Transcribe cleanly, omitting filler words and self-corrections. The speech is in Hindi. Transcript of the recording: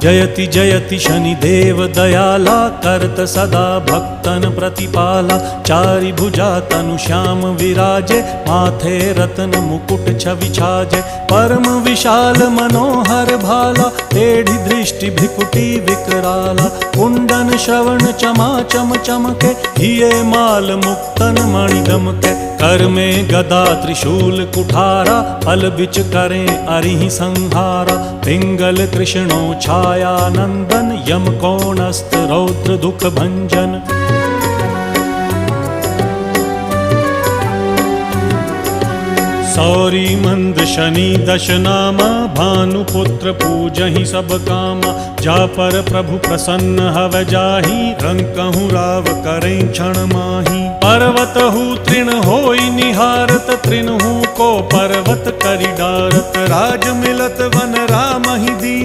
जयति जयति शनिदेव दयाला, करत सदा भक्तन प्रतिपाला। चारि भुजा तनु श्याम विराजे, माथे रत्न मुकुट छवि छाजे। परम विशाल मनोहर भाला, टेढ़ी दृष्टि भ्रिकुटी विकराला। कुंडन श्रवण चमा चम चमके, हिये माल मुक्तन मणि दमके। कर में गदा त्रिशूल कुठारा, फल बिच करें अरिहि संहारा। पिंगल कृष्णो छाया नंदन, यम कोणस्थ रौद्र दुख भंजन। सौरी मंद शनि दश नामा, भानुपुत्र पूजहि सब कामा। जा पर प्रभु प्रसन्न हव जाहि, रंकहु राव करें क्षण माही। पर्वत हु तृण होई निहारत, तृण हु को पर्वत करि डारत। राज मिलत वन राम ही दीन,